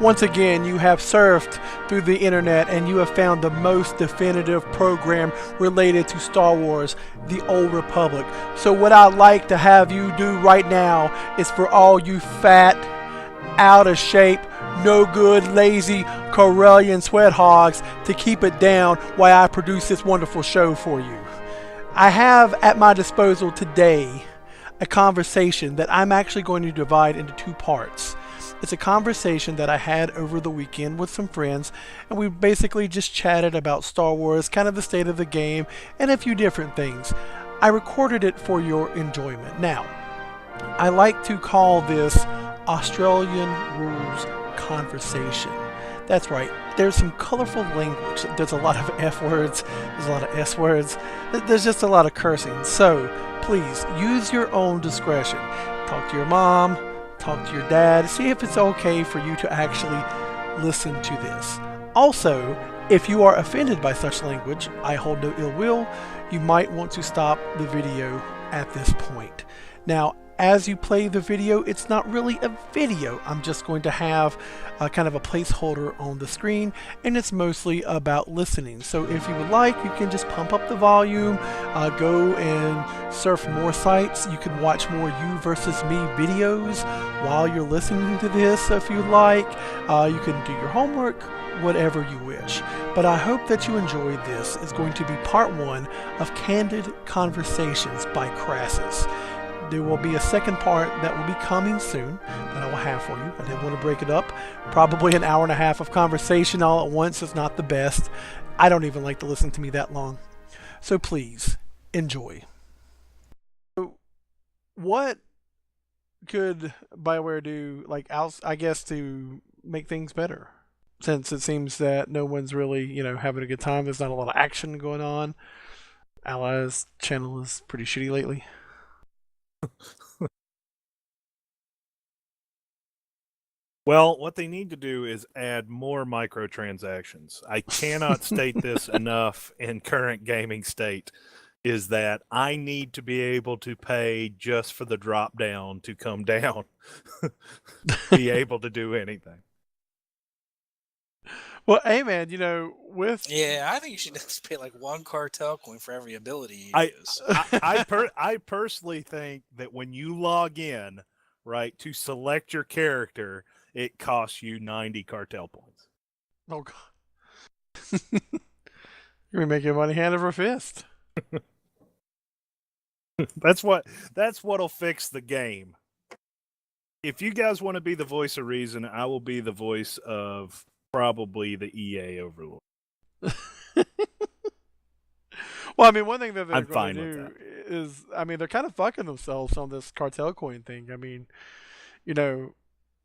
Once again, you have surfed through the internet and you have found the most definitive program related to Star Wars, The Old Republic. So what I'd like to have you do right now is for all you fat, out of shape, no good, lazy Corellian sweat hogs to keep it down while I produce this wonderful show for you. I have at my disposal today a conversation that I'm actually going to divide into two parts. It's a conversation that I had over the weekend with some friends, and we basically just chatted about Star Wars, kind of the state of the game, and a few different things. I recorded it for your enjoyment. Now, I like to call this Australian Rules Conversation. That's right, there's some colorful language. There's a lot of F words, there's a lot of S words, there's just a lot of cursing. So, please, use your own discretion. Talk to your mom, talk to your dad, see if it's okay for you to actually listen to this. Also, if you are offended by such language, I hold no ill will, you might want to stop the video at this point. Now, as you play the video, it's not really a video. I'm just going to have kind of a placeholder on the screen, and it's mostly about listening. So if you would like, you can just pump up the volume, go and surf more sites. You can watch more you versus me videos while you're listening to this if you like. You can do your homework, whatever you wish. But I hope that you enjoyed this. It's going to be part one of Candid Conversations by Crasus. There will be a second part that will be coming soon that I will have for you. I didn't want to break it up. Probably an hour and a half of conversation all at once is not the best. I don't even like to listen to me that long. So please, enjoy. So what could BioWare do, like, I guess, to make things better? Since it seems that no one's really, having a good time. There's not a lot of action going on. Allies channel is pretty shitty lately. Well, what they need to do is add more microtransactions. I cannot state this enough in current gaming state, is that I need to be able to pay just for the drop down to come down, be able to do anything. Well, hey man, with Yeah, I think you should just pay like one cartel coin for every ability you use. I personally think that when you log in, right, to select your character, it costs you 90 cartel points. Oh god, you're making money hand over fist. That's what'll fix the game. If you guys want to be the voice of reason, I will be the voice of probably the EA overlord. Well, I mean, one thing that they're I'm going fine to with do that. is, they're kind of fucking themselves on this cartel coin thing. I mean,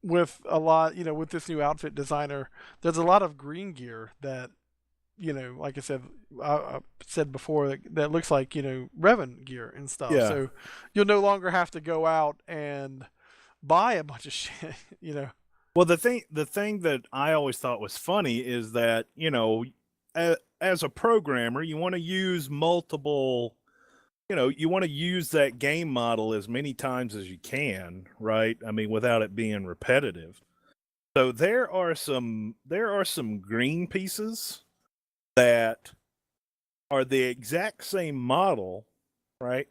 with a lot, with this new outfit designer, there's a lot of green gear that, like I said before, that looks like, Revan gear and stuff. Yeah. So you'll no longer have to go out and buy a bunch of shit, Well, the thing that I always thought was funny is that, as a programmer, you want to use multiple, you want to use that game model as many times as you can, right? I mean, without it being repetitive. So there are some green pieces that are the exact same model, right?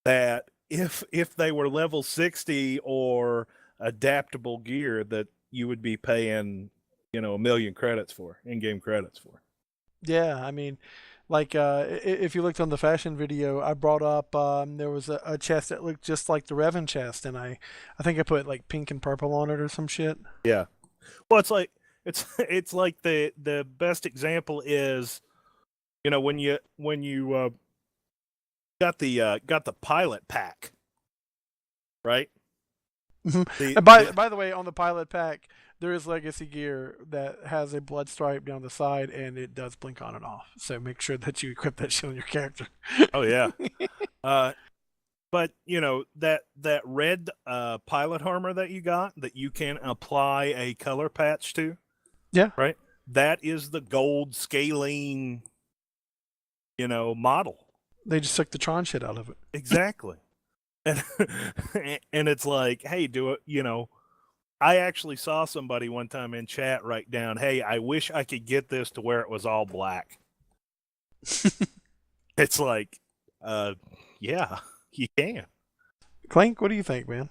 That if they were level 60 or adaptable gear, that you would be paying, 1 million credits for, in-game credits for. Yeah, I mean, like, if you looked on the fashion video, I brought up, there was a chest that looked just like the Revan chest, and I think I put like pink and purple on it or some shit. Yeah. Well, it's like the best example is, when you got the pilot pack, right? And by the way, on the pilot pack, there is legacy gear that has a blood stripe down the side, and it does blink on and off. So make sure that you equip that shit on your character. Oh yeah. But that red pilot armor that you got that you can apply a color patch to. Yeah. Right. That is the gold scalene, model. They just took the Tron shit out of it. Exactly. And and it's like, hey, do it, I actually saw somebody one time in chat write down, "Hey, I wish I could get this to where it was all black." It's like, yeah, you can. Clank, what do you think, man?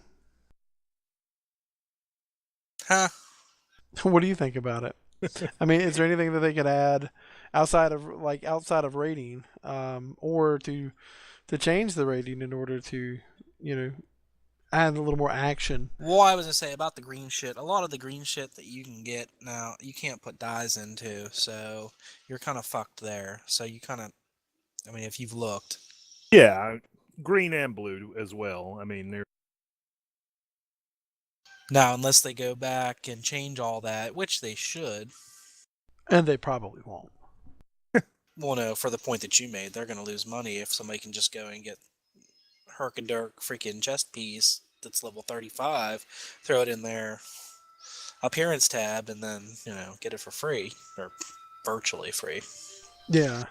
Huh? What do you think about it? I mean, is there anything that they could add outside of rating, or to change the rating in order to, you know, add a little more action? Well, I was gonna say about the green shit. A lot of the green shit that you can get now, you can't put dyes into, so you're kind of fucked there. So you kind of, I mean, if you've looked. Yeah, green and blue as well. I mean, they're Now, unless they go back and change all that, which they should. And they probably won't. Well, no, for the point that you made, they're going to lose money if somebody can just go and get Herkadirk freaking chest piece that's level 35, throw it in their appearance tab, and then, get it for free, or virtually free. Yeah.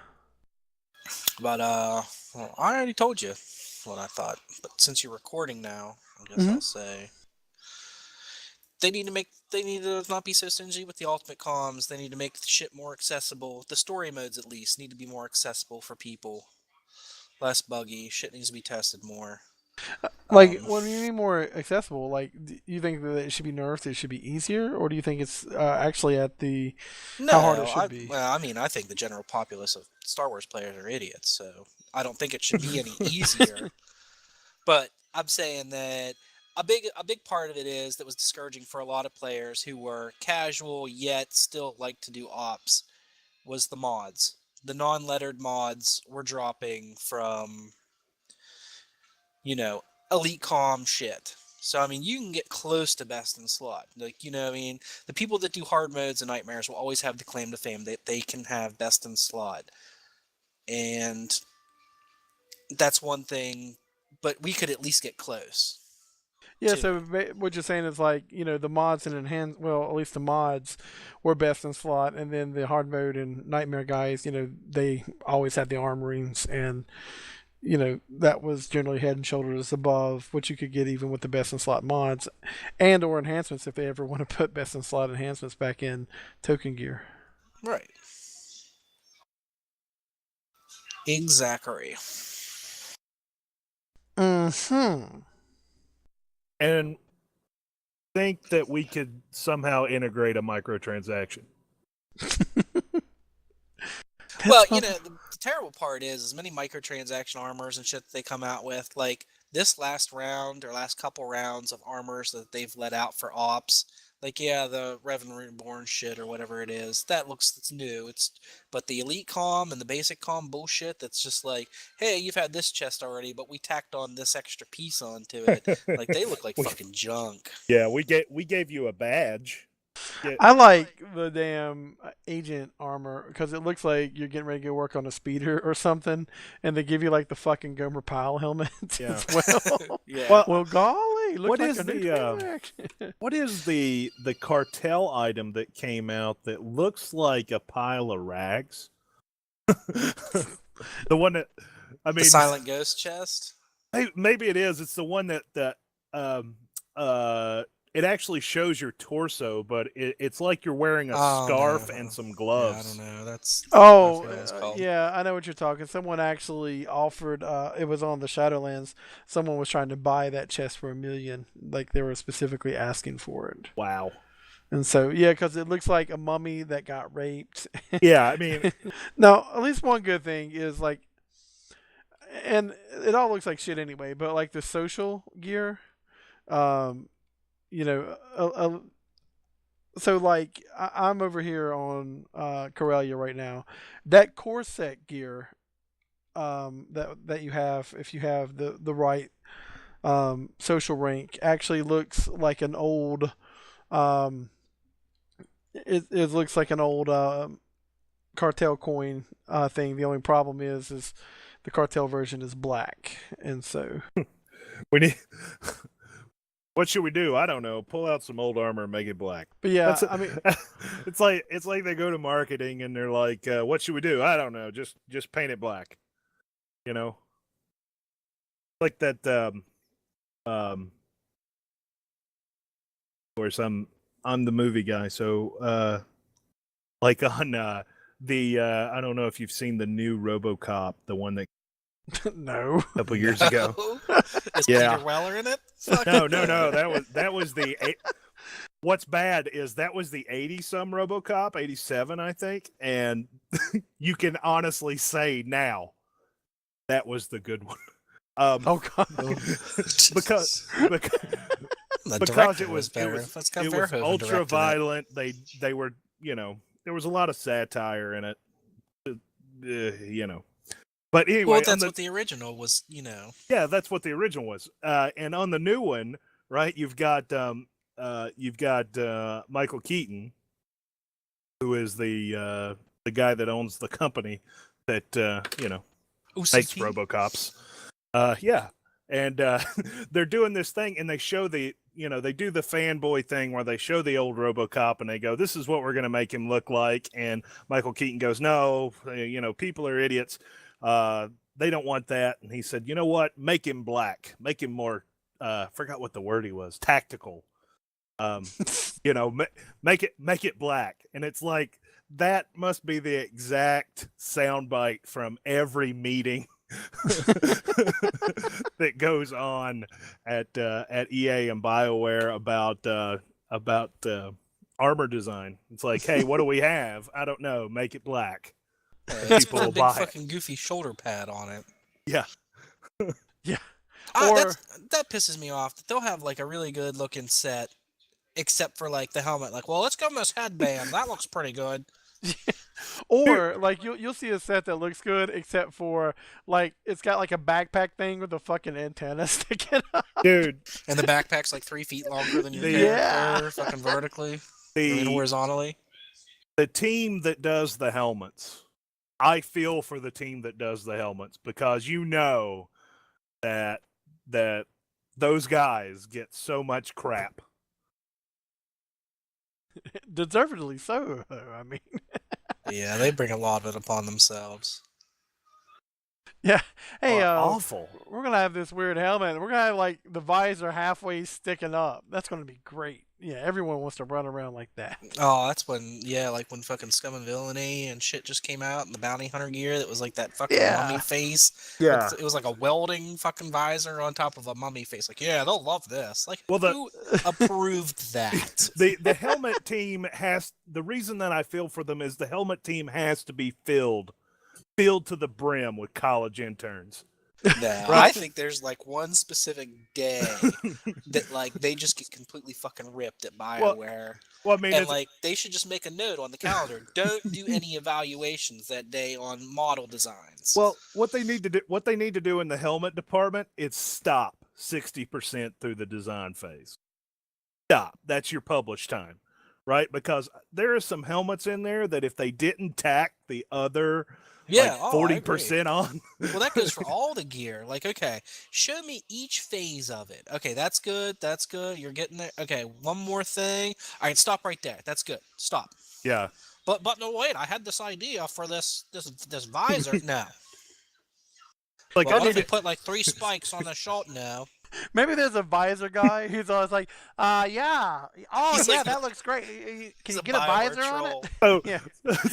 But, well, I already told you what I thought. But since you're recording now, I guess I'll say they need to not be so stingy with the ultimate comms. They need to make the shit more accessible. The story modes, at least, need to be more accessible for people. Less buggy. Shit needs to be tested more. Like, what do you mean more accessible? Like, do you think that it should be nerfed? It should be easier, or do you think it's actually at the how hard it should be? Well, I mean, I think the general populace of Star Wars players are idiots, so I don't think it should be any easier. But I'm saying that a big part of it is that was discouraging for a lot of players who were casual yet still like to do ops was the mods. The non-lettered mods were dropping from, elite comm shit. So, I mean, you can get close to best in slot. Like, I mean, the people that do hard modes and nightmares will always have the claim to fame that they can have best in slot. And that's one thing, but we could at least get close. Yeah, so what you're saying is like, the mods and at least the mods were best in slot, and then the hard mode and nightmare guys, they always had the armorings, and that was generally head and shoulders above what you could get even with the best in slot mods and or enhancements if they ever want to put best in slot enhancements back in token gear. Right. Exactly. and think that we could somehow integrate a microtransaction. Well, the terrible part is as many microtransaction armors and shit that they come out with, like this last round or last couple rounds of armors that they've let out for ops, like the Revan Reborn shit or whatever it is, it's new. But the elite comm and the basic comm bullshit that's just like, hey, you've had this chest already, but we tacked on this extra piece onto it. Like they look like fucking junk. Yeah, we gave you a badge. I like the damn agent armor because it looks like you're getting ready to go work on a speeder or something, and they give you like the fucking Gomer Pyle helmet as well. Yeah. Well, golly, what like is what is the cartel item that came out that looks like a pile of rags? The one that the Silent Ghost chest. Maybe it is. It's the one that it actually shows your torso, but it's like you're wearing a scarf and some gloves. Yeah, I don't know. That's yeah, I know what you're talking. Someone actually offered. It was on the Shadowlands. Someone was trying to buy that chest for $1 million. Like they were specifically asking for it. Wow. And so because it looks like a mummy that got raped. Yeah, I mean, now at least one good thing is like, and it all looks like shit anyway. But like the social gear, so like I'm over here on Corellia right now. That corset gear that you have, if you have the right social rank, actually looks like an old it looks like an old cartel coin thing. The only problem is the cartel version is black, and so we need. What should we do? I don't know. Pull out some old armor and make it black. But yeah, I mean, it's like they go to marketing and they're like, "What should we do?" I don't know. Just paint it black. Like that. course, I'm the movie guy, so like on the I don't know if you've seen the new RoboCop, the one that No. a couple years ago. Is Yeah. Peter Weller in it? No. That was the. What's bad is that was the 80-some RoboCop, 87, I think, and you can honestly say now that was the good one. Oh God. because The because director it was better. it Let's go was Verhoeven ultra directed it. violent. They were, there was a lot of satire in it. But anyway, Well, that's what the original was. Yeah, that's what the original was. And on the new one, right? You've got Michael Keaton, who is the guy that owns the company that makes OCP? RoboCops. Yeah, and they're doing this thing, and they show they do the fanboy thing where they show the old RoboCop, and they go, "This is what we're going to make him look like." And Michael Keaton goes, "No, people are idiots. They don't want that." And he said, "You know what? Make him black. Make him more." Forgot what the word he was. Tactical. Make it black. And it's like that must be the exact soundbite from every meeting that goes on at EA and BioWare about armor design. It's like, hey, what do we have? I don't know. Make it black. People will buy big fucking goofy shoulder pad on it. Yeah. Yeah. That pisses me off. They'll have like a really good looking set, except for like the helmet. Like, well, let's give them this headband. That looks pretty good. Or like you'll see a set that looks good, except for like it's got like a backpack thing with a fucking antenna sticking up. Dude. And the backpack's like 3 feet longer than your Yeah. character, fucking vertically, horizontally. The team that does the helmets, I feel for the team that does the helmets, because that those guys get so much crap. Deservedly so, though. I mean, Yeah, they bring a lot of it upon themselves. yeah. Hey, awful. We're gonna have this weird helmet. We're gonna have like the visor halfway sticking up. That's gonna be great. Yeah, everyone wants to run around like that. Oh, that's when when fucking Scum and Villainy and shit just came out, and the Bounty Hunter gear that was like that fucking mummy face. Yeah. It was like a welding fucking visor on top of a mummy face. Like, yeah, they'll love this. Like, Well, who approved that? The helmet team the reason that I feel for them is the helmet team has to be filled to the brim with college interns. No, Right. I think there's like one specific day that like they just get completely fucking ripped at BioWare. Well, I mean, and like they should just make a note on the calendar. Don't do any evaluations that day on model designs. well, what they need to do in the helmet department is stop 60% through the design phase. Stop. That's your publish time, right? Because there are some helmets in there that if they didn't tack the other 40% on. Well, that goes for all the gear. Like, okay, show me each phase of it. Okay, that's good. That's good. You're getting there. Okay, one more thing. All right, stop right there. That's good. Stop. Yeah. But no, wait. I had this idea for this visor. No. Like, Well, what if we put like 3 spikes on the shoulder? No. Maybe there's a visor guy who's always like, yeah. Oh, He's yeah, like that looks great. Can you get a BioWare visor on troll. it? So, Yeah.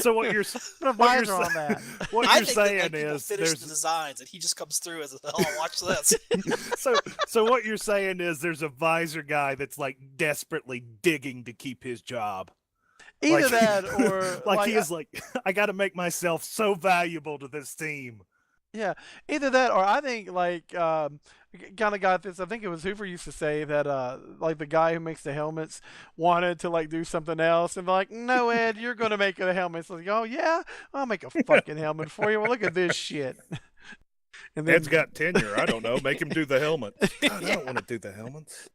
so what you're Put a visor on that. what I you're think saying that, like, people is finish the designs and he just comes through as oh, watch this. so what you're saying is there's a visor guy that's like desperately digging to keep his job. Either that or like he is like, I got to make myself so valuable to this team. Yeah, either that or I think like kind of got this. I think it was Hoover used to say that like the guy who makes the helmets wanted to like do something else, and they're like, no, Ed, you're gonna make a helmet. So like, oh yeah, I'll make a fucking helmet for you. Well, look at this shit. And then, Ed's got tenure. I don't know. Make him do the helmet. God, I don't want to do the helmets.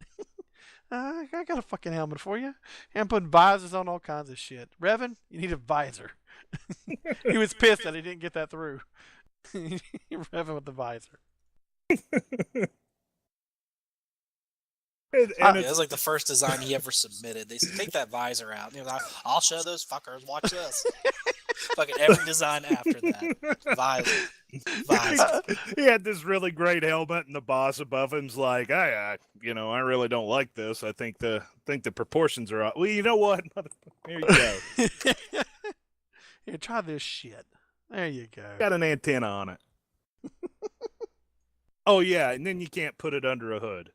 I got a fucking helmet for you. And I'm putting visors on all kinds of shit. Revan, you need a visor. He was pissed that he didn't get that through. Revan with the visor. And It was like the first design he ever submitted. They said, take that visor out. And he was like, I'll show those fuckers. Watch this. Fucking every design after that. Visor. he had this really great helmet, and the boss above him's like, I really don't like this. I think the proportions are off. Well, you know what? Here you go. Here, try this shit. There you go. Got an antenna on it. Oh yeah, and then you can't put it under a hood.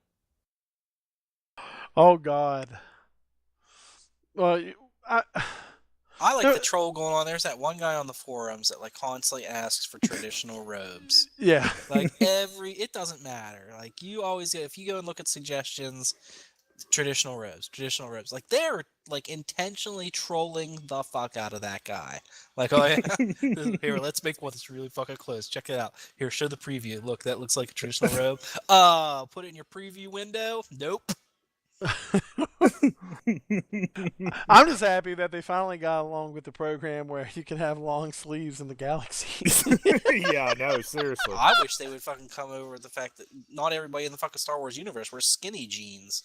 Oh God. Well, I like the troll going on. There's that one guy on the forums that like constantly asks for traditional robes. Yeah. Like it doesn't matter. Like you always get, if you go and look at suggestions, traditional robes. Like they're like intentionally trolling the fuck out of that guy. Like, oh yeah, here, let's make one that's really fucking close. Check it out. Here, show the preview. Look, that looks like a traditional robe. Put it in your preview window. Nope. I'm just happy that they finally got along with the program where you can have long sleeves in the Galaxy. Yeah, no, seriously. I wish they would fucking come over with the fact that not everybody in the fucking Star Wars universe wears skinny jeans.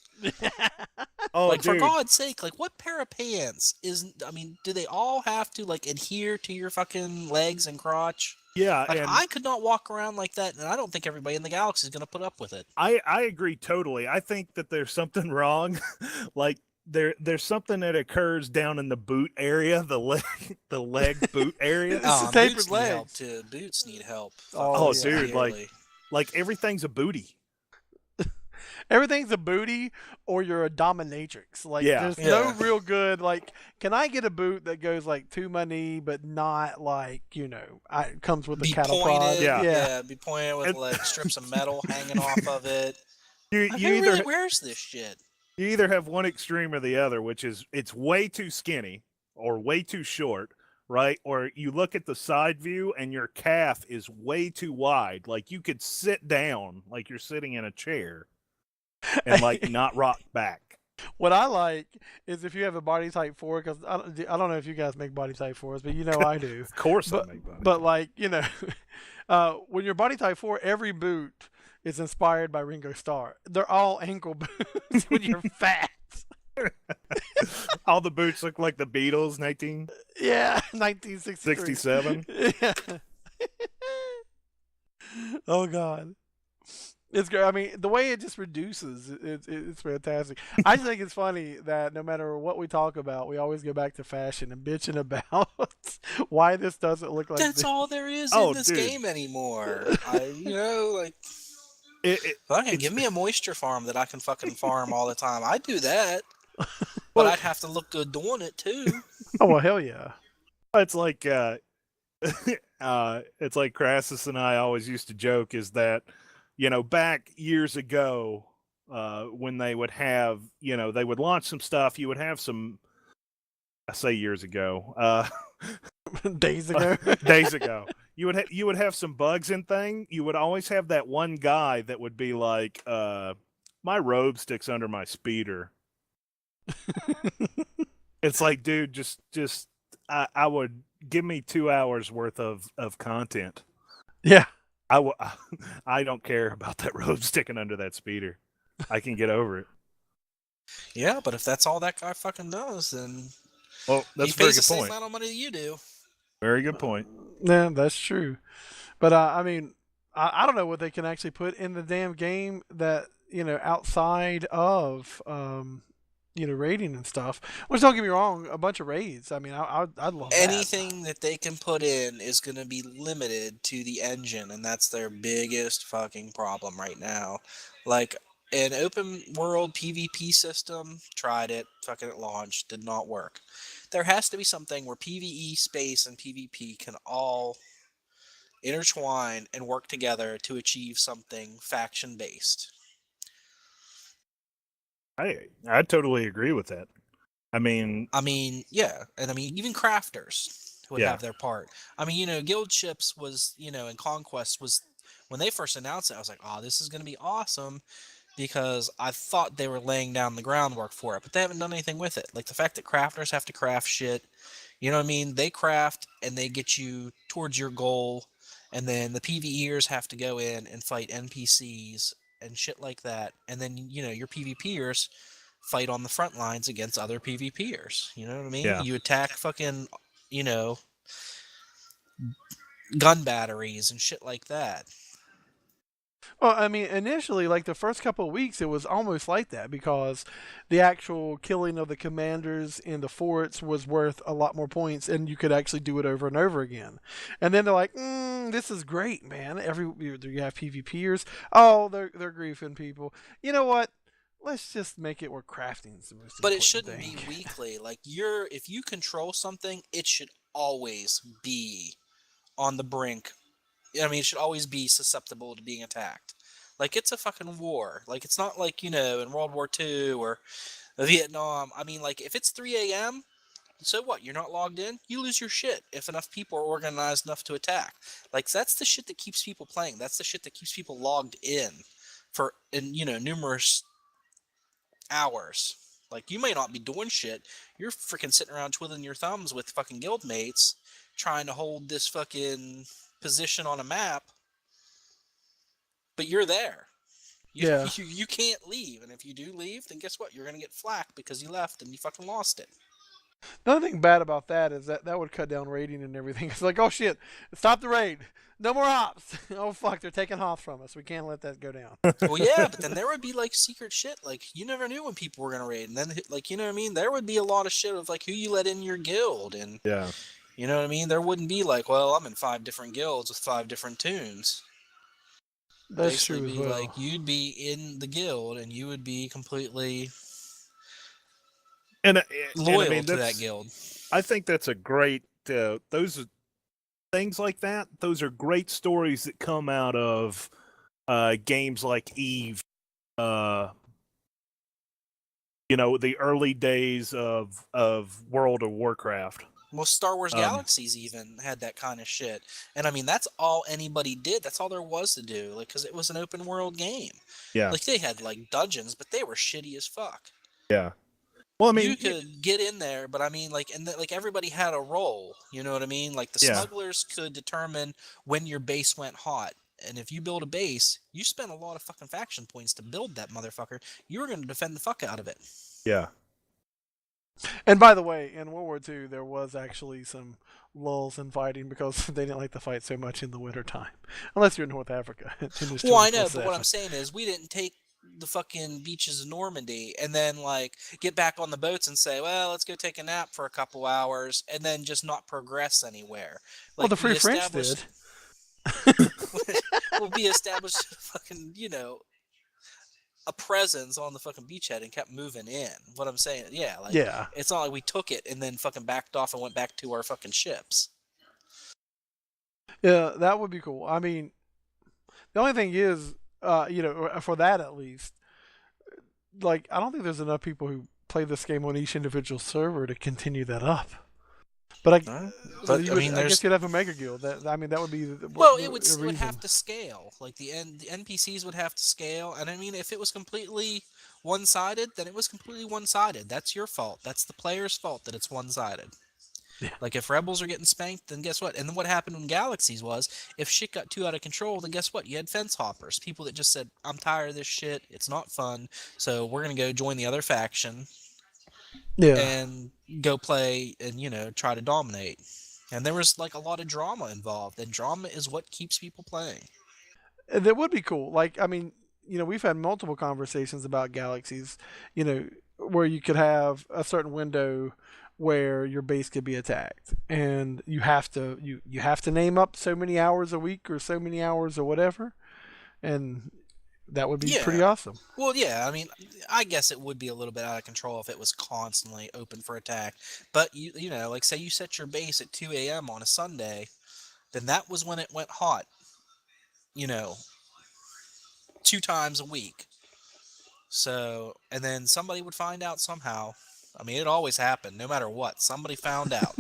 Oh, like, dude. for God's sake, like, what pair of pants do they all have to, like, adhere to your fucking legs and crotch? Yeah, like, and I could not walk around like that, and I don't think everybody in the galaxy is going to put up with it. I agree totally. I think that there's something wrong. Like, there's something that occurs down in the boot area, the leg boot area. It's tapered boots legs. need help, too. Boots need help. Oh, Fucking dude, severely. like everything's a booty. Everything's a booty or you're a dominatrix. Like, there's no real good, like, can I get a boot that goes, like, to my knee, but not, like, it comes with a cattle prod? Yeah, be pointed with, like, strips of metal hanging off of it. You Who either really wears this shit? You either have one extreme or the other, which is it's way too skinny or way too short, right? Or you look at the side view and your calf is way too wide. Like, you could sit down like you're sitting in a chair and, like, not rock back. What I like is if you have a body type 4, because I don't know if you guys make body type 4s, but I do. Of course I make body. But, like, when you're body type 4, every boot is inspired by Ringo Starr. They're all ankle boots when you're fat. All the boots look like the Beatles, 1967. Yeah. Oh, God. It's great. I mean, the way it just reduces, it's fantastic. I just think it's funny that no matter what we talk about, we always go back to fashion and bitching about why this doesn't look like That's this. all there is in this game anymore. Fucking give me a moisture farm that I can fucking farm all the time. I do that. But I'd have to look good doing it too. Oh, well, hell yeah. It's like Crasus and I always used to joke is that, back years ago, when they would have, they would launch some stuff, you would have some, I say years ago, days ago, you would have some bugs and thing. You would always have that one guy that would be like, my robe sticks under my speeder. It's like, dude, just I would give me 2 hours worth of content. Yeah. I don't care about that robe sticking under that speeder. I can get over it. Yeah, but if that's all that guy fucking does, then that's a very good point. He pays the same amount of money that you do. Very good point. Yeah, that's true. But I mean, I don't know what they can actually put in the damn game that outside of raiding and stuff. Which, don't get me wrong, a bunch of raids. I mean, I'd love anything that they can put in is going to be limited to the engine, and that's their biggest fucking problem right now. Like, an open world PvP system, tried it, fucking it launched, did not work. There has to be something where PvE, space, and PvP can all intertwine and work together to achieve something faction-based. I totally agree with that. I mean, yeah, and even crafters would have their part. I mean, guild ships was, and conquest was, when they first announced it, I was like, oh, this is going to be awesome, because I thought they were laying down the groundwork for it, but they haven't done anything with it. Like, the fact that crafters have to craft shit, they craft and they get you towards your goal, and then the PvEers have to go in and fight NPCs and shit like that. And then, your PvPers fight on the front lines against other PvPers. You know what I mean? Yeah. You attack fucking, you know, gun batteries and shit like that. Well, I mean, initially, like the first couple of weeks, it was almost like that because the actual killing of the commanders in the forts was worth a lot more points, and you could actually do it over and over again. And then they're like, "This is great, man! You have PvPers. Oh, they're griefing people. You know what? Let's just make it where crafting is the most But important it shouldn't thing." be weekly. Like if you control something, it should always be on the brink. I mean, it should always be susceptible to being attacked. Like, it's a fucking war. Like, it's not like, in World War II or Vietnam. I mean, like, if it's 3 a.m., so what? You're not logged in? You lose your shit if enough people are organized enough to attack. Like, that's the shit that keeps people playing. That's the shit that keeps people logged in numerous hours. Like, you may not be doing shit. You're freaking sitting around twiddling your thumbs with fucking guildmates trying to hold this fucking position on a map, but you're there. Yeah. You can't leave, and if you do leave, then guess what? You're gonna get flack because you left and you fucking lost it. The other thing bad about that is that would cut down raiding and everything. It's like, oh shit, stop the raid. No more hops. Oh fuck, they're taking hops from us. We can't let that go down. Well, yeah, but then there would be like secret shit. Like, you never knew when people were gonna raid, and then, like, you know what I mean? There would be a lot of shit of like who you let in your guild, and Yeah. you know what I mean? There wouldn't be like, well, I'm in 5 different guilds with 5 different tunes. That's Basically true as be well. like, you'd be in the guild and you would be completely loyal I mean, to that guild. I think that's a great. Those things like that. Those are great stories that come out of games like Eve. The early days of World of Warcraft. Well, Star Wars Galaxies even had that kind of shit. And I mean, that's all anybody did. That's all there was to do. Like, because it was an open world game. Yeah. Like, they had, like, dungeons, but they were shitty as fuck. Yeah. Well, I mean, you could get in there, but I mean, like, like, everybody had a role. You know what I mean? Like, the smugglers could determine when your base went hot. And if you build a base, you spend a lot of fucking faction points to build that motherfucker. You were going to defend the fuck out of it. Yeah. And by the way, in World War II, there was actually some lulls in fighting because they didn't like to fight so much in the wintertime. Unless you're in North Africa. Well, I know, but what I'm saying is we didn't take the fucking beaches of Normandy and then, like, get back on the boats and say, well, let's go take a nap for a couple hours and then just not progress anywhere. Like, well, the Free French did. Well, we established fucking, a presence on the fucking beachhead and kept moving in. What I'm saying, it's not like we took it and then fucking backed off and went back to our fucking ships. Yeah, that would be cool. I mean, the only thing is, for that at least, like, I don't think there's enough people who play this game on each individual server to continue that up. But I guess you'd have a mega guild. That would be. It would have to scale. Like, the NPCs would have to scale, and I mean, if it was completely one-sided, then it was completely one-sided. That's your fault. That's the player's fault that it's one-sided. Yeah. Like, if rebels are getting spanked, then guess what? And then what happened in Galaxies was, if shit got too out of control, then guess what? You had fence hoppers, people that just said, "I'm tired of this shit. It's not fun. So we're gonna go join the other faction." Yeah. And go play and, try to dominate. And there was, like, a lot of drama involved. And drama is what keeps people playing. That would be cool. Like, I mean, we've had multiple conversations about Galaxies, where you could have a certain window where your base could be attacked. And you have to name up so many hours a week or so many hours or whatever. And that would be pretty awesome. Well, yeah, I mean, I guess it would be a little bit out of control if it was constantly open for attack. But, like, say you set your base at 2 a.m. on a Sunday, then that was when it went hot, 2 times a week. So, and then somebody would find out somehow. I mean, it always happened, no matter what. Somebody found out.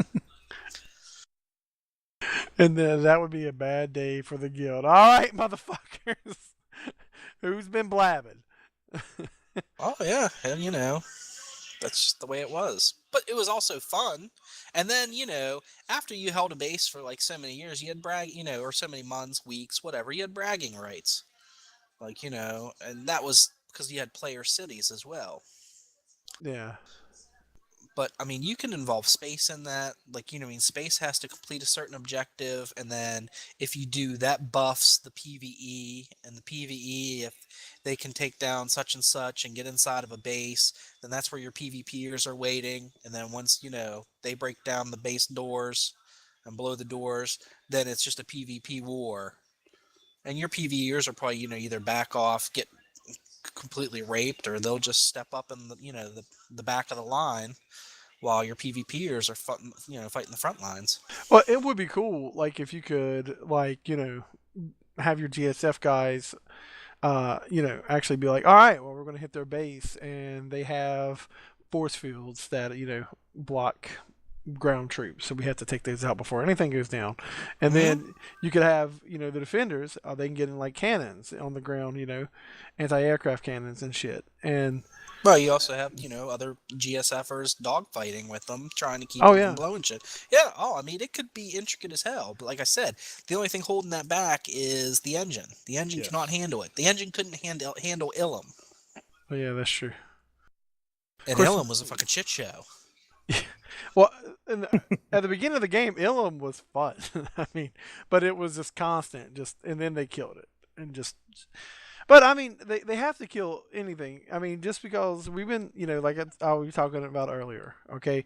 And then that would be a bad day for the guild. All right, motherfuckers. Who's been blabbing? Oh, yeah. And, that's just the way it was. But it was also fun. And then, after you held a base for, like, so many years, you had or so many months, weeks, whatever, you had bragging rights. Like, and that was because you had player cities as well. Yeah. But I mean, you can involve space in that. Like, space has to complete a certain objective, and then if you do that, buffs the PVE, and the PVE, if they can take down such and such and get inside of a base, then that's where your PvPers are waiting. And then once they break down the base doors and blow the doors, then it's just a PvP war. And your PvEers are probably either back off, get completely raped, or they'll just step up in the back of the line, while your PvPers are fighting the front lines. Well, it would be cool, like if you could, like have your GSF guys, actually be like, all right, well, we're going to hit their base, and they have force fields that block ground troops, so we have to take those out before anything goes down. And then you could have the defenders, they can get in like cannons on the ground, anti-aircraft cannons and shit. And well, you also have other GSFers dogfighting with them, trying to keep Oh, them yeah. from blowing shit. Yeah. Oh, I mean, it could be intricate as hell. But like I said, the only thing holding that back is the engine. The engine Yes. cannot handle it. The engine couldn't handle Ilum. Oh, yeah, that's true. And course- Ilum was a fucking shit show. Well, at the beginning of the game, Ilum was fun. I mean, but it was just constant, and then they killed it, and just. But I mean, they have to kill anything. I mean, just because we've been, like I was talking about earlier, okay,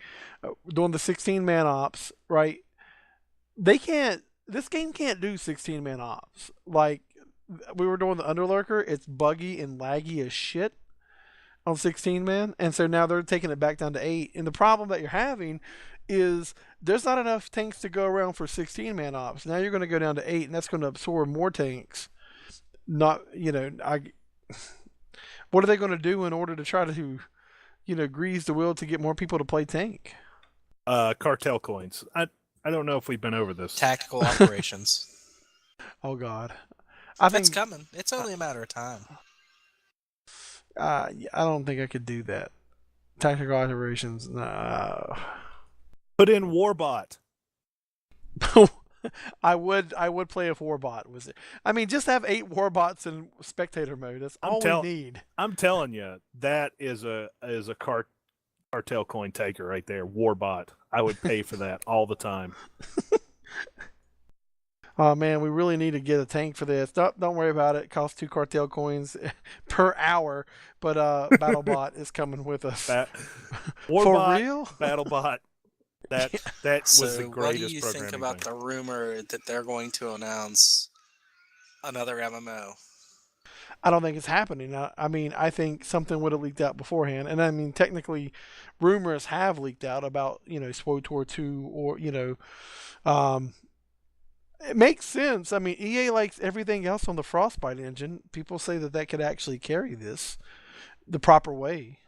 doing the 16-man ops, right? They can't. This game can't do 16-man ops. Like we were doing the Underlurker, it's buggy and laggy as shit on 16-man, and so now they're taking it back down to 8. And the problem that you're having is there's not enough tanks to go around for 16-man ops. Now you're going to go down to 8, and that's going to absorb more tanks. Not, what are they going to do in order to try to, grease the wheel to get more people to play tank? Cartel coins. I don't know if we've been over this. Tactical operations. Oh God, I think It's coming. It's only a matter of time. I don't think I could do that. Tactical operations, no. Put in Warbot. I would play if Warbot was it. I mean, just have 8 Warbots in spectator mode. That's all we need. I'm telling you, that is a cartel coin taker right there. Warbot. I would pay for that all the time. Oh man, we really need to get a tank for this. Don't worry about it. It costs 2 cartel coins per hour, but BattleBot is coming with us. Warbot, For real? BattleBot. That was the greatest what do you think programming about thing. the rumor that they're going to announce another MMO? I don't think it's happening. I mean, I think something would have leaked out beforehand. And I mean, technically, rumors have leaked out about, SWTOR 2 or, it makes sense. I mean, EA likes everything else on the Frostbite engine. People say that could actually carry this the proper way.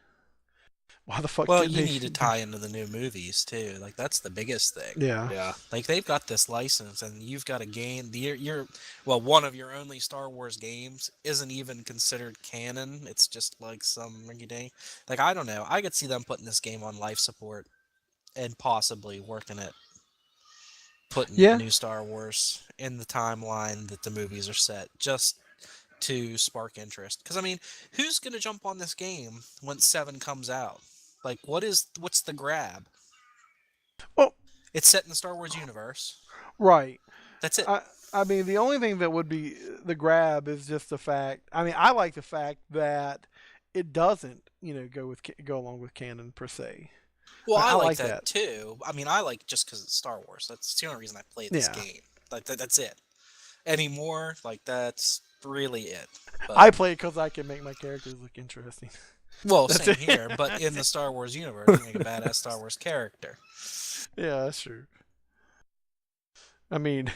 Why the fuck? Well, didn't you they- need to tie into the new movies too. Like that's the biggest thing. Yeah. Yeah. Like they've got this license, and you've got a game. One of your only Star Wars games isn't even considered canon. It's just like some rinky-dink. Like I don't know. I could see them putting this game on life support, and possibly working it, putting new Star Wars in the timeline that the movies are set, just to spark interest. Because I mean, who's gonna jump on this game when 7 comes out? Like, what's the grab? Well, it's set in the Star Wars universe. Right. That's it. I mean, the only thing that would be the grab is just the fact. I mean, I like the fact that it doesn't, go along with canon per se. Well, I like that too. I mean, I like just because it's Star Wars. That's the only reason I play this game. Like that's it. Anymore, like that's really it. But, I play it because I can make my characters look interesting. Well, same here, but in the Star Wars universe, you make a badass Star Wars character. Yeah, that's true. I mean,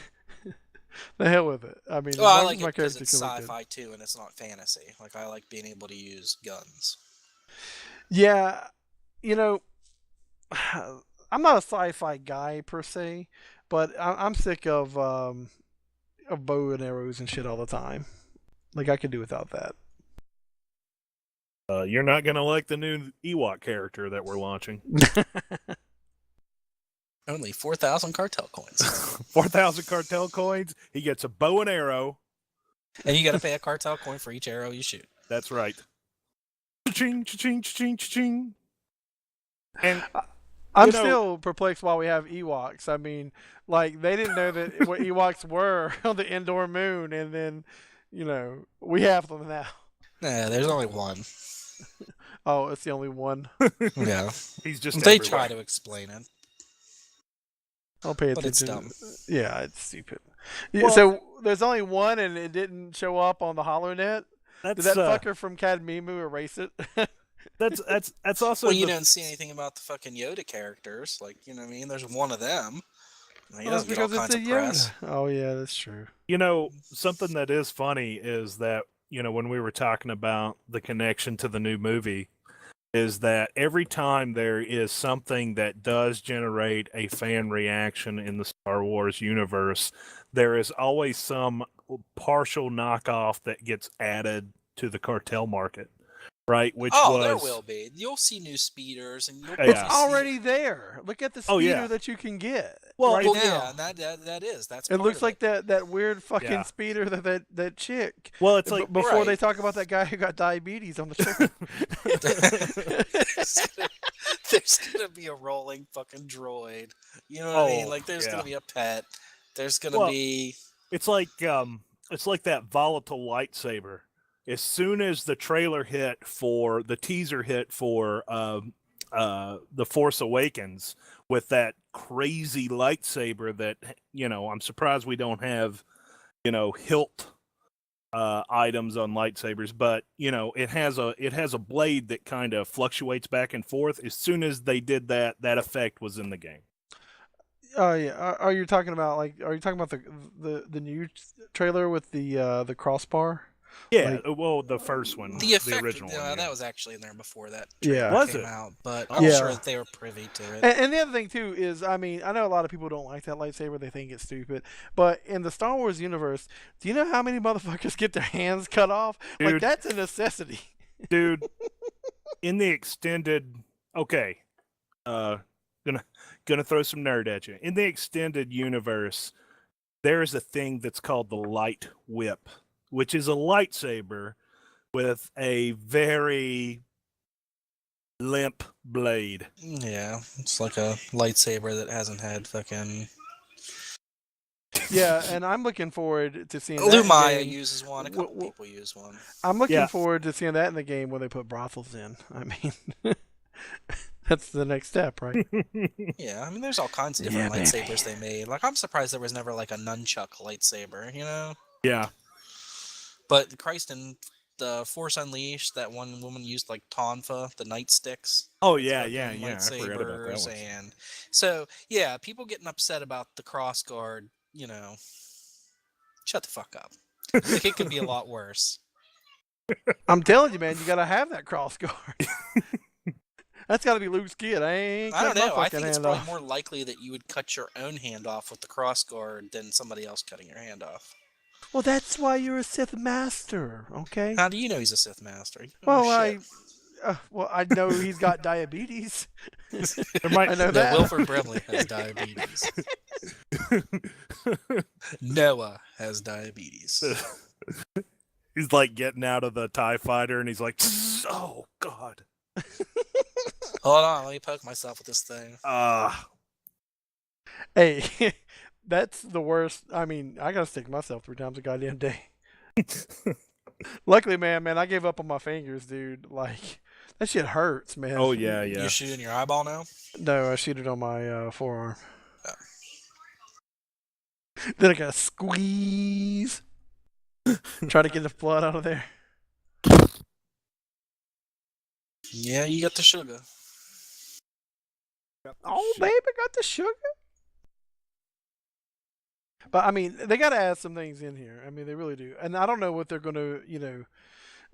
the hell with it. I mean, well, I like my it because character it's can look sci-fi too, and it's not fantasy. Like I like being able to use guns. Yeah, I'm not a sci-fi guy per se, but I'm sick of bow and arrows and shit all the time. Like I could do without that. You're not gonna like the new Ewok character that we're launching. Only 4,000 cartel coins. 4,000 cartel coins. He gets a bow and arrow, And you got to pay a cartel coin for each arrow you shoot. That's right. Cha-ching, cha-ching, cha-ching, cha-ching. And I'm you know- still perplexed why we have Ewoks. I mean, like they didn't know that what Ewoks were on the Endor moon, and then, we have them now. Nah, there's only one. Oh, it's the only one. Yeah. he's just They everywhere. try to explain it. I'll pay But it's attention. dumb. Yeah, it's stupid. Well- So there's only one, and it didn't show up on the HoloNet. Did That's that fucker from Cadmimu erase it? that's also Well, you the- don't see anything about the fucking Yoda characters. Like, you know what I mean? There's one of them. He Oh, doesn't get all because kinds it's of a press. Yoda. Oh yeah, that's true. Something that is funny is that, when we were talking about the connection to the new movie, is that every time there is something that does generate a fan reaction in the Star Wars universe, there is always some partial knockoff that gets added to the cartel market, right? Which There was will be. You'll see new speeders, and you'll Yeah. probably It's already there. Look at the speeder Oh, yeah. that you can get. Well, right Well, now. yeah, and that's. It part looks of like that weird fucking Yeah. speeder that chick. well, it's like Before they Right. talk about that guy who got diabetes on the show. There's gonna be a rolling fucking droid. You know what I mean? Oh, Like, there's yeah. gonna be a pet. There's gonna Well, be. it's like that volatile lightsaber. As soon as the trailer hit for the teaser hit for The Force Awakens with that crazy lightsaber that I'm surprised we don't have hilt items on lightsabers, but it has a blade that kind of fluctuates back and forth. As soon as they did that effect was in the game. Oh yeah. Are you talking about the new trailer with the crossbar? Yeah, Like- well, the first one, The effect, original one. Yeah. that was actually in there before that Yeah. trailer Was came it? out, but I'm Yeah. sure that they were privy to it. And the other thing too is, I mean, I know a lot of people don't like that lightsaber; they think it's stupid. But in the Star Wars universe, do you know how many motherfuckers get their hands cut off? Like Dude. that's a necessity. Dude, in the extended, okay, gonna throw some nerd at you. In the extended universe, there is a thing that's called the light whip, which is a lightsaber with a very limp blade. Yeah, it's like a lightsaber that hasn't had fucking. Yeah, and I'm looking forward to seeing that Lumaya game. uses one. A Wh- couple wh- people use one. I'm looking Yeah. forward to seeing that in the game where they put brothels in. I mean, that's the next step, right? Yeah, I mean, there's all kinds of Yeah, different baby. lightsabers they made. Like, I'm surprised there was never like a nunchuck lightsaber, you know? Yeah. But Christ, in the Force Unleashed, that one woman used like tonfa, the nightsticks. Oh yeah, fucking yeah. I forgot about that lightsabers, one. and so yeah, people getting upset about the crossguard, shut the fuck up. Like, it could be a lot worse. I'm telling you, man, you gotta have that cross guard. That's gotta be Luke's kid. I ain't I don't cutting my know. I fucking think it's hand probably off. more likely that you would cut your own hand off with the crossguard than somebody else cutting your hand off. Well, that's why you're a Sith master, okay? How do you know he's a Sith master? You don't know Well, shit. I know he's got diabetes. There might, I know No, that. Wilford Brimley has diabetes. Noah has diabetes. He's like getting out of the TIE fighter and he's like, oh God. Hold on, let me poke myself with this thing. Hey, that's the worst. I mean, I gotta stick myself 3 times a goddamn day. Luckily, man, I gave up on my fingers, dude. Like, that shit hurts, man. Oh yeah, yeah. You shooting your eyeball now? No, I shoot it on my forearm. Oh. Then I gotta squeeze. Try to get the blood out of there. Yeah, you got the sugar. Oh, baby, got the sugar. But I mean, they got to add some things in here. I mean, they really do. And I don't know what they're going to,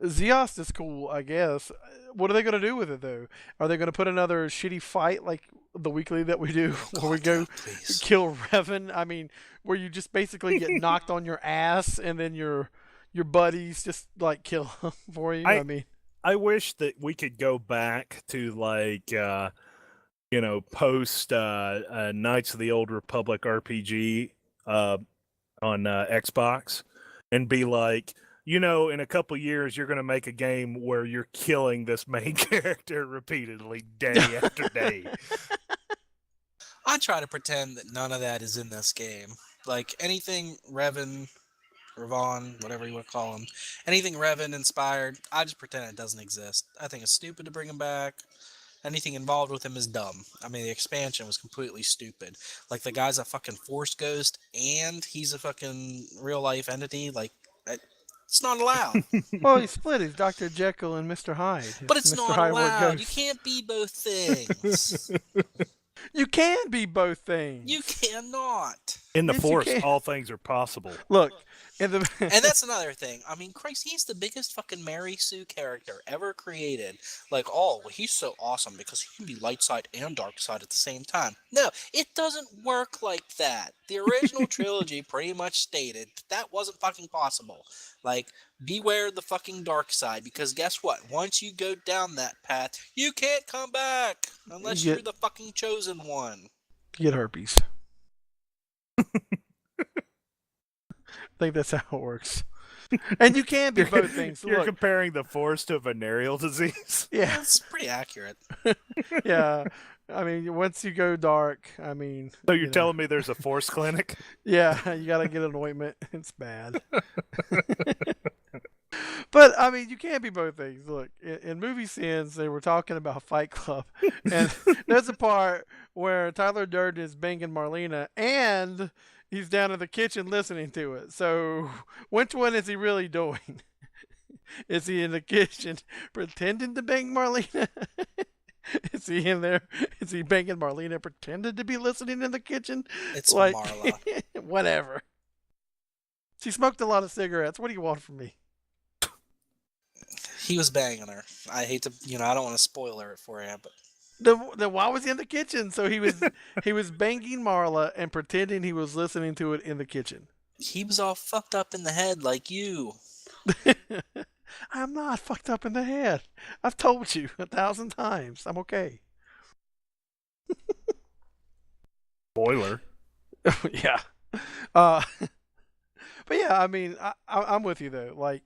Zeos is cool, I guess. What are they going to do with it, though? Are they going to put another shitty fight like the weekly that we do, where we go Please. kill Revan? I mean, where you just basically get knocked on your ass, and then your buddies just like kill him for you. I mean, I wish that we could go back to like post Knights of the Old Republic RPG on Xbox, and be like, in a couple years, you're going to make a game where you're killing this main character repeatedly, day after day. I try to pretend that none of that is in this game. Like anything Revan, Ravon, whatever you want to call him, anything Revan inspired, I just pretend it doesn't exist. I think it's stupid to bring him back. Anything involved with him is dumb. I mean, the expansion was completely stupid. Like, the guy's a fucking Force ghost, and he's a fucking real-life entity. Like, it's not allowed. Well, he's split. He's Dr. Jekyll and Mr. Hyde. But it's Mr. not Hyde allowed. You can't be both things. You can be both things. You cannot. In the Yes, you Force, can. all things are possible. Look, And that's another thing. I mean, Christ, he's the biggest fucking Mary Sue character ever created. Like, oh, well, he's so awesome because he can be light side and dark side at the same time. No, it doesn't work like that. The original trilogy pretty much stated that wasn't fucking possible. Like, beware the fucking dark side, because guess what? Once you go down that path, you can't come back unless you're the fucking chosen one. get herpes. I think that's how it works. And you can be both things. You're Look, comparing the Force to venereal disease. yeah, That's pretty accurate. yeah. I mean, once you go dark, I mean. So you're telling me there's a Force clinic? Yeah, you gotta get an ointment. It's bad. But I mean, you can't be both things. Look, in movie scenes, they were talking about Fight Club, and there's a part where Tyler Durden is banging Marlena, and he's down in the kitchen listening to it. So, which one is he really doing? Is he in the kitchen pretending to bang Marlena? Is he in there? Is he banging Marlena pretending to be listening in the kitchen? It's Marla. Whatever. She smoked a lot of cigarettes. What do you want from me? He was banging her. I hate to, I don't want to spoil her for you, but Then why was he in the kitchen? So he was banging Marla and pretending he was listening to it in the kitchen. he was all fucked up in the head like you. I'm not fucked up in the head. I've told you 1,000 times. I'm okay. Spoiler. Yeah. But yeah, I mean, I'm with you though. Like,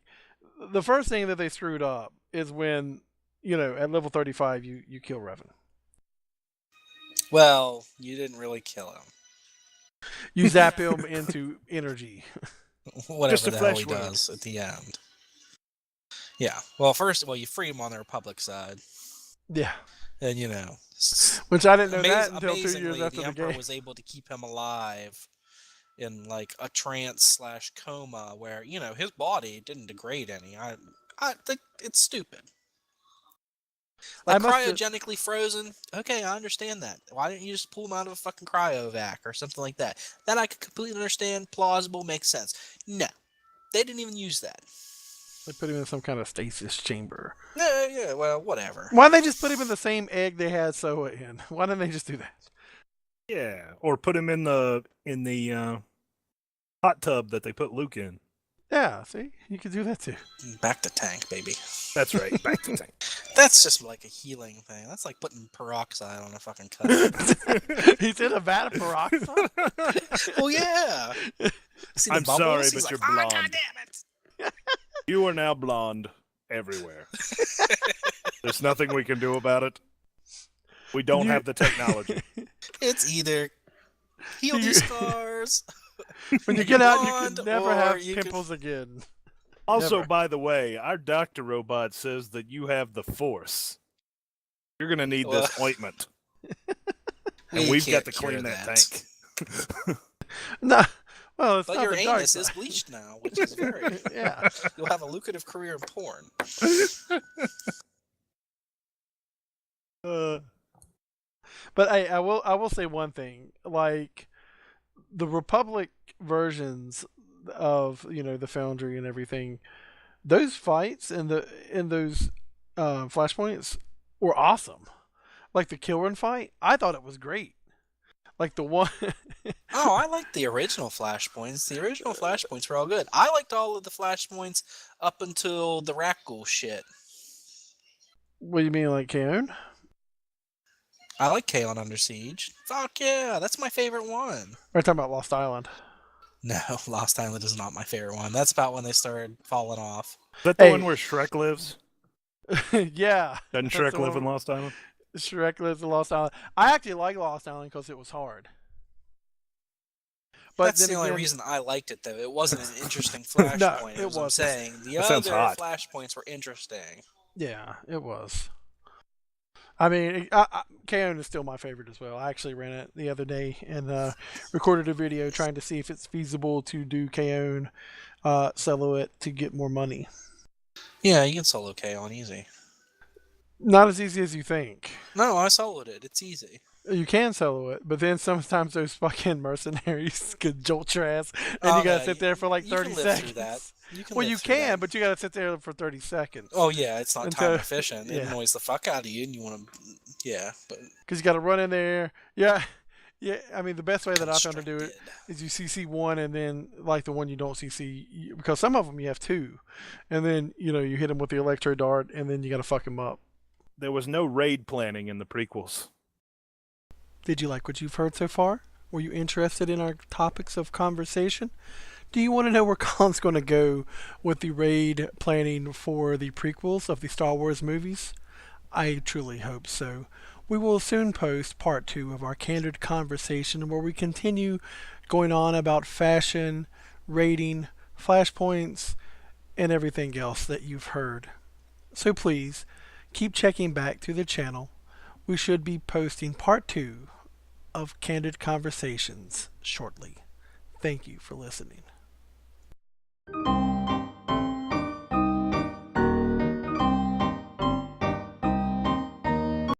the first thing that they screwed up is when, at level 35, you kill Revan. Well, you didn't really kill him. You zap him into energy. Whatever Just a the hell flesh he wound. does at the end. Yeah. Well, you free him on the Republic side. Yeah. And, Which I didn't know that until 2 years amazingly, after the the Emperor game. was able to keep him alive in, like, a trance/coma where, his body didn't degrade any. I think it's stupid. Like, cryogenically frozen, okay, I understand that. Why didn't you just pull him out of a fucking cryovac or something like that? That I could completely understand, plausible, makes sense. No, they didn't even use that. They put him in some kind of stasis chamber. Yeah, well, whatever. Why didn't they just put him in the same egg they had Soa in? Why didn't they just do that? Yeah, or put him in the hot tub that they put Luke in. Yeah, see? You could do that too. Back to tank, baby. That's right. Back to tank. That's just like a healing thing. That's like putting peroxide on a fucking cut. He's in a vat of peroxide? Well, yeah. See the I'm bubbles? sorry, He's but like, you're "Ah, blonde." God damn it. You are now blonde everywhere. There's nothing we can do about it. We don't have the technology. It's either heal these scars. When you get out, you blonde, can never or have you can- pimples again. Also, Never. by the way, our doctor robot says that you have the Force. You're going to need this ointment. And we've got can't to clean cure that tank. No. Well, it's But not your the dark anus is side. bleached now, which is very. Yeah. You'll have a lucrative career in porn. But I will say one thing. Like, the Republic versions of the Foundry and everything, those fights in those flashpoints were awesome. Like the kill run fight, I thought it was great. Like the one. Oh, I liked the original Flashpoints. The original Flashpoints were all good. I liked all of the Flashpoints up until the Rakghoul shit. What do you mean, like Kaon? I like Kaon Under Siege. Fuck yeah, that's my favorite one. We're talking about Lost Island. No, Lost Island is not my favorite one. That's about when they started falling off. Is that the Hey. one where Shrek lives? Yeah. Doesn't That's Shrek the live one- in Lost Island? Shrek lives in Lost Island. I actually like Lost Island because it was hard. But That's then the only again, reason I liked it, though. It wasn't an interesting No, flashpoint. it As I'm wasn't. saying, the That sounds other hot. flashpoints were interesting. yeah, it was. I mean, K-On! Is still my favorite as well. I actually ran it the other day and recorded a video trying to see if it's feasible to do K-On! Solo it to get more money. Yeah, you can solo K-On! Easy. Not as easy as you think. No, I soloed it. It's easy. You can solo it, but then sometimes those fucking mercenaries could jolt your ass, and Oh, you gotta no, sit there for like you can 30 live seconds. through that. You can Well, live you through can, that. but you gotta sit there for 30 seconds. Oh yeah, it's not And time so- efficient. It yeah. annoys the fuck out of you, and you want to, yeah. But Because you gotta run in there. Yeah. Yeah, I mean, the best way that I found to do it constricted. is you CC one and then, like the one you don't CC, because some of them you have two. And then, you hit them with the electro dart and then you gotta fuck them up. There was no raid planning in the prequels. Did you like what you've heard so far? Were you interested in our topics of conversation? Do you want to know where Colin's going to go with the raid planning for the prequels of the Star Wars movies? I truly hope so. We will soon post part 2 of our candid conversation where we continue going on about fashion, rating, flashpoints, and everything else that you've heard. So please, keep checking back through the channel. We should be posting part 2 of Candid Conversations shortly. Thank you for listening.